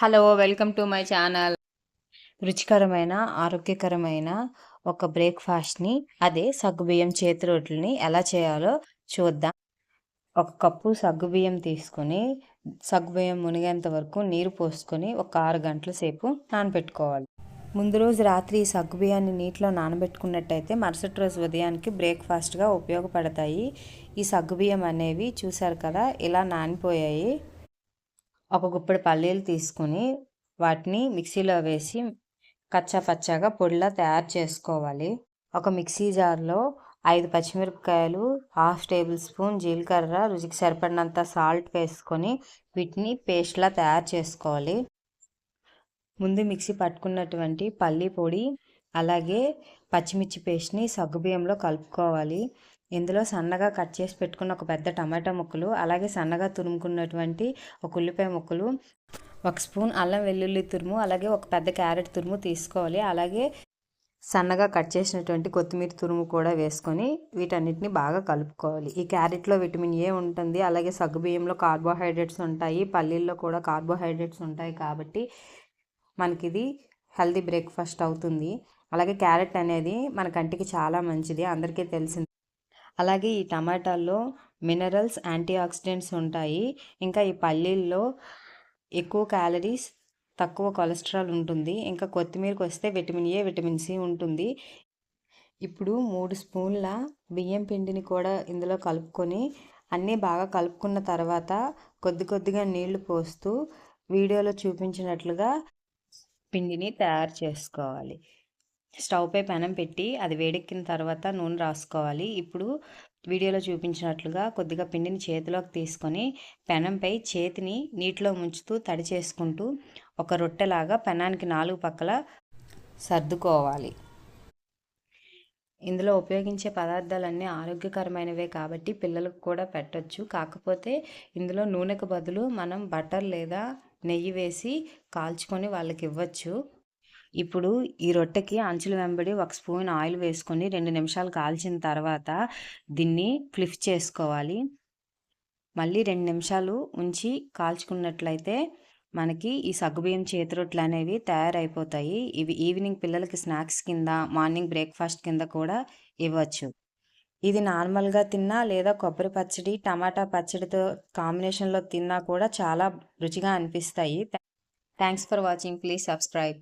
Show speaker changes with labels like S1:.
S1: Hello welcome to my channel. రుచికరమైన ఆరోగ్యకరమైన ఒక బ్రేక్ఫాస్ట్ని అదే సగ్గుబియ్యం చేతి రొట్టెలని ఎలా చేయాలో చూద్దాం. ఒక కప్పు సగ్గుబియ్యం తీసుకొని సగ్గుబియ్యం మునిగేంత వరకు నీరు పోసుకొని ఒక 6 గంటల సేపు నానబెట్టుకోవాలి. ముందు రోజు రాత్రి ఈ సగ్గుబియ్యాన్ని నీటిలో నానబెట్టుకున్నట్టయితే మరుసటి రోజు ఉదయానికి బ్రేక్ఫాస్ట్గా ఉపయోగపడతాయి. ఈ సగ్గుబియ్యం అనేవి చూశారు కదా, ఇలా నానిపోయాయి. ఒక గుప్పెడు పల్లీలు తీసుకుని వాటిని మిక్సీలో వేసి కచ్చా పచ్చాగా పొడిలా తయారు చేసుకోవాలి. ఒక మిక్సీ జార్లో 5 పచ్చిమిరపకాయలు, 1/2 టేబుల్ స్పూన్ జీలకర్ర, రుచికి సరిపడినంత సాల్ట్ వేసుకొని వీటిని పేస్ట్లా తయారు చేసుకోవాలి. ముందు మిక్సీ పట్టుకున్నటువంటి పల్లీ పొడి అలాగే పచ్చిమిర్చి పేస్ట్ని సగ్గుబియ్యంలో కలుపుకోవాలి. ఇందులో సన్నగా కట్ చేసి పెట్టుకున్న ఒక పెద్ద టమాటా ముక్కలు, అలాగే సన్నగా తురుముకున్నటువంటి ఒక ఉల్లిపాయ ముక్కలు, 1 స్పూన్ అల్లం వెల్లుల్లి తురుము, అలాగే ఒక పెద్ద క్యారెట్ తురుము తీసుకోవాలి. అలాగే సన్నగా కట్ చేసినటువంటి కొత్తిమీర తురుము కూడా వేసుకొని వీటన్నిటిని బాగా కలుపుకోవాలి. ఈ క్యారెట్లో విటమిన్ ఏ ఉంటుంది, అలాగే సగ్గుబియ్యంలో కార్బోహైడ్రేట్స్ ఉంటాయి, పల్లీల్లో కూడా కార్బోహైడ్రేట్స్ ఉంటాయి. కాబట్టి మనకి ఇది హెల్తీ బ్రేక్ఫాస్ట్ అవుతుంది. అలాగే క్యారెట్ అనేది మన కంటికి చాలా మంచిది, అందరికీ తెలిసింది. అలాగే ఈ టమాటాల్లో మినరల్స్, యాంటీ ఆక్సిడెంట్స్ ఉంటాయి. ఇంకా ఈ పల్లీల్లో ఎక్కువ క్యాలరీస్, తక్కువ కొలెస్ట్రాల్ ఉంటుంది. ఇంకా కొత్తిమీరకు వస్తే విటమిన్ ఏ, విటమిన్ సి ఉంటుంది. ఇప్పుడు 3 స్పూన్ల బియ్యం పిండిని కూడా ఇందులో కలుపుకొని అన్నీ బాగా కలుపుకున్న తర్వాత కొద్ది కొద్దిగా నీళ్లు పోస్తూ వీడియోలో చూపించినట్లుగా పిండిని తయారు చేసుకోవాలి. స్టవ్ పై పెనం పెట్టి అది వేడెక్కిన తర్వాత నూనె రాసుకోవాలి. ఇప్పుడు వీడియోలో చూపించినట్లుగా కొద్దిగా పిండిని చేతిలోకి తీసుకొని పెనంపై చేతిని నీటిలో ముంచుతూ తడి చేసుకుంటూ ఒక రొట్టెలాగా పెనానికి 4 పక్కల సర్దుకోవాలి. ఇందులో ఉపయోగించే పదార్థాలన్నీ ఆరోగ్యకరమైనవే కాబట్టి పిల్లలకు కూడా పెట్టొచ్చు. కాకపోతే ఇందులో నూనెకు బదులు మనం బటర్ లేదా నెయ్యి వేసి కాల్చుకొని వాళ్ళకి ఇవ్వచ్చు. ఇప్పుడు ఈ రొట్టెకి అంచుల వెంబడి 1 స్పూన్ ఆయిల్ వేసుకొని 2 నిమిషాలు కాల్చిన తర్వాత దీన్ని ఫ్లిప్ చేసుకోవాలి. మళ్ళీ 2 నిమిషాలు ఉంచి కాల్చుకున్నట్లయితే మనకి ఈ సగ్గుబియ్యం చేతి రొట్టెలు అనేవి తయారైపోతాయి. ఇవి ఈవినింగ్ పిల్లలకి స్నాక్స్ కింద, మార్నింగ్ బ్రేక్ఫాస్ట్ కింద కూడా ఇవ్వచ్చు. ఇది నార్మల్గా తిన్నా లేదా కొబ్బరి పచ్చడి, టమాటా పచ్చడితో కాంబినేషన్లో తిన్నా కూడా చాలా రుచిగా అనిపిస్తాయి. Thanks for watching. Please subscribe.